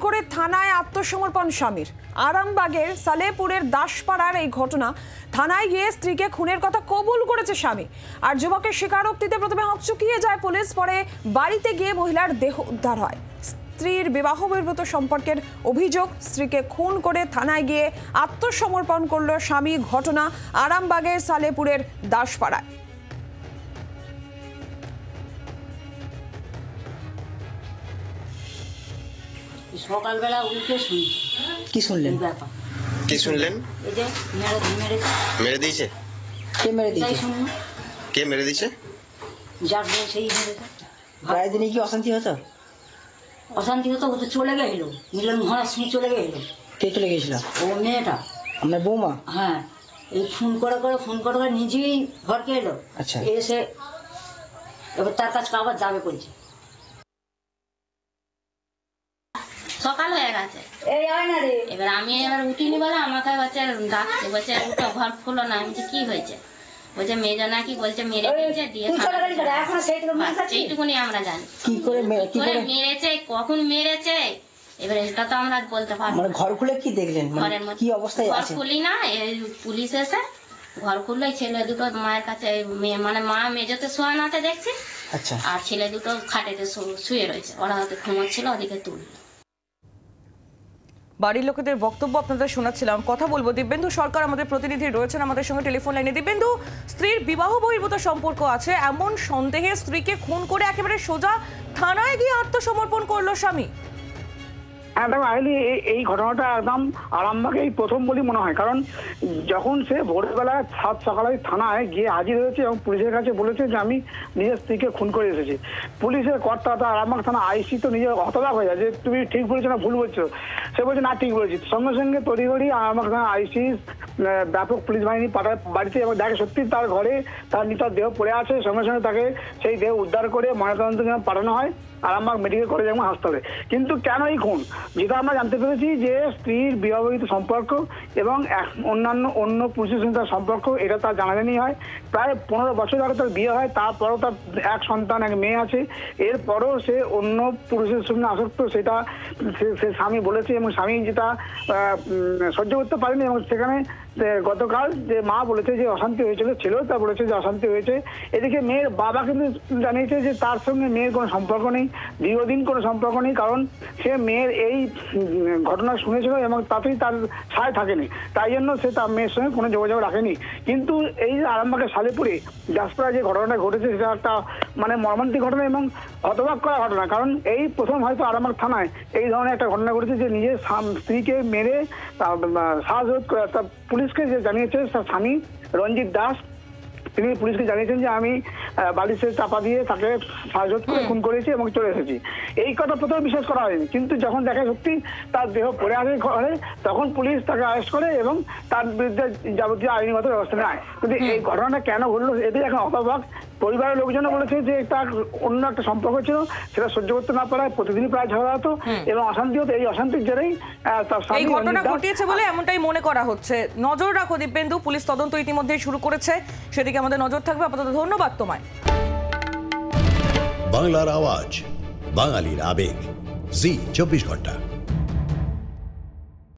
করে থানায় আত্মসমর্পণ স্বামীর। আরামবাগের সালেপুরের দাসপাড়ার এই ঘটনা। থানায় গিয়ে স্ত্রীকে খুনের কথা কবুল করেছে স্বামী। আর যুবকের স্বীকারোক্তিতে প্রথমে হকচকিয়ে যায় পুলিশ, পরে বাড়িতে গিয়ে মহিলার দেহ উদ্ধার হয়। স্ত্রীর বিবাহ বহির্ভূত সম্পর্কের অভিযোগ, স্ত্রীকে খুন করে থানায় গিয়ে আত্মসমর্পণ করল স্বামী। ঘটনা আরামবাগের সালেপুরের দাসপাড়ায়। সকালবেলা উঠে শুনি। কি শুনলেন? কি শুনলেন? এই যে মেরে দিয়েছে। কে মেরে দিয়েছে? কে মেরে দিয়েছে? যার সেই মেরেছে। প্রায় দিনই কি অশান্তি হতো? অশান্তি হতো, ও তো চলে গেছিল, মিলন মহারাজ শুনে চলে গেছিল। কে চলে গেছিল? ও মেয়েটা, আপনার বৌমা? হ্যাঁ। এই ফোন করে নিজেই ঘরকে এলো। আচ্ছা। এসে এবার তার কাছে আবার যাবে বলছে। সকাল হয়ে গেছে, এবার আমি উঠিনি বলে আমাকে বলছে ডাকছে, বলছে উঠো, ঘর খুলো না। আমি কি হয়েছে? বলছে মেয়ে নাকি বলছে মেরে দিয়েছে, দিয়ে এইটুকুনি আমরা জানি। কি করে মেরেছে, কখন মেরেছে এবার এটা তো আমরা বলতে পারবো। মানে ঘর খুলে কি দেখলেন? ঘরের মধ্যে কি অবস্থায় আছে? ঘর খুলি না, এই পুলিশ এসে ঘর খুললো। ছেলে দুটো মায়ের কাছে, মানে মা মেজতে শোয়ানাতে দেখছি। আচ্ছা। আর ছেলে দুটো খাটেতে শুয়ে রয়েছে, ওরা হয়তো ঘুমোচ্ছিল, ওদিকে তুললো। বাড়ির লোকেদের বক্তব্য আপনাদের শোনাচ্ছিলাম। কথা বলবো, দিব্যেন্দু সরকার আমাদের প্রতিনিধি রয়েছেন আমাদের সঙ্গে টেলিফোন লাইনে। দিব্যেন্দু, স্ত্রীর বিবাহ বহির্ভূত সম্পর্ক আছে এমন সন্দেহে স্ত্রীকে খুন করে একেবারে সোজা থানায় গিয়ে আত্মসমর্পণ করলো স্বামী। হ্যাঁ দেখো আইলি, এই ঘটনাটা একদম আরামবাগে এই প্রথম বলেই মনে হয়। কারণ যখন সে ভোরবেলা সকালে থানায় গিয়ে হাজির হয়েছে এবং পুলিশের কাছে বলেছে যে আমি নিজের স্ত্রীকে খুন করে এসেছি, পুলিশের কর্তা আরামবাগ থানা আইসি তো নিজে হতবাক হয়ে যায় যে তুমি ঠিক বলেছো না ভুল বলছো। সে বলছে না ঠিক বলেছি। সঙ্গে সঙ্গে তড়িঘড়ি আরামবাগ থানা আইসি ব্যাপক পুলিশ বাহিনী পাঠায় বাড়িতে এবং দেখে সত্যি তার ঘরে তার নিতার দেহ পড়ে আছে। সঙ্গে সঙ্গে তাকে সেই দেহ উদ্ধার করে ময়নাতদন্তের জন্য পাঠানো হয় আরামবাগ মেডিকেল কলেজ এবং হাসপাতালে। কিন্তু কেন এই খুন, যেটা আমরা জানতে পেরেছি যে স্ত্রীর বিবাহিত সম্পর্ক এবং অন্য পুরুষের সঙ্গে তার সম্পর্ক, এটা তার জানাজানি হয়। প্রায় 15 বছর আগে তার বিয়ে হয়, তারপরও তার এক সন্তান, এক মেয়ে আছে। এরপরও সে অন্য পুরুষের সঙ্গে আসক্ত, সেটা সে স্বামী বলেছে এবং স্বামী যেটা সহ্য করতে পারেনি। এবং সেখানে গতকাল যে মা বলেছে যে অশান্তি হয়েছিল, ছেলেও তা বলেছে যে অশান্তি হয়েছে। এদিকে মেয়ের বাবা কিন্তু জানিয়েছে যে তার সঙ্গে মেয়ের কোনো সম্পর্ক নেই, দীর্ঘদিন কোনো সম্পর্ক নেই। কারণ সে মেয়ের এই ঘটনা শুনেছিল এবং তাতেই তার সায় থাকেনি, তাই জন্য সে তার মেয়ের সঙ্গে কোনো যোগাযোগ রাখেনি। কিন্তু এই আরামবাগের সালেপুরে দাসপাড়ায় যে ঘটনাটা ঘটেছে সেটা একটা মানে মর্মান্তিক ঘটনা এবং হতবাক করা ঘটনা। কারণ এই প্রথম হয়তো আরামবাগ থানায় এই ধরনের একটা ঘটনা ঘটেছে যে নিজের স্ত্রীকে মেরে শ্বাসরোধ করে। পুলিশকে যে জানিয়েছে তার স্বামী রঞ্জিত দাস, তিনি পুলিশকে জানিয়েছেন যে আমি বালিশে চাপা দিয়ে তাকে শ্বাসরোধ করে খুন করেছি এবং চলে এসেছি। এই কথা প্রথমে বিশ্বাস করা হয়নি, কিন্তু যখন দেখা সত্যি তার দেহ পড়ে আসে ঘরে, তখন পুলিশ তাকে অ্যারেস্ট করে এবং তার বিরুদ্ধে যাবতীয় আইনগত ব্যবস্থা নেয়। কিন্তু এই ঘটনাটা কেন ঘটলো এটাই এখন হতবাক। পরিবারের লোকজনও বলেছে যে তার অন্য একটা সম্পর্ক ছিল, সেটা সহ্য করতে না পারায় প্রতিদিনই প্রায় ঝগড়া হতো এবং অশান্তি হতো। এই অশান্তির জেরেই এই ঘটনা ঘটিয়েছে বলে এমনটাই মনে করা হচ্ছে। নজর রাখো দিব্যেন্দু, পুলিশ তদন্ত ইতিমধ্যেই শুরু করেছে, সেদিকে আমাদের নজর থাকবে। আপাতত ধন্যবাদ তোমায়। বাংলার আওয়াজ, বাঙালির আবেগ, জি 24 ঘন্টা।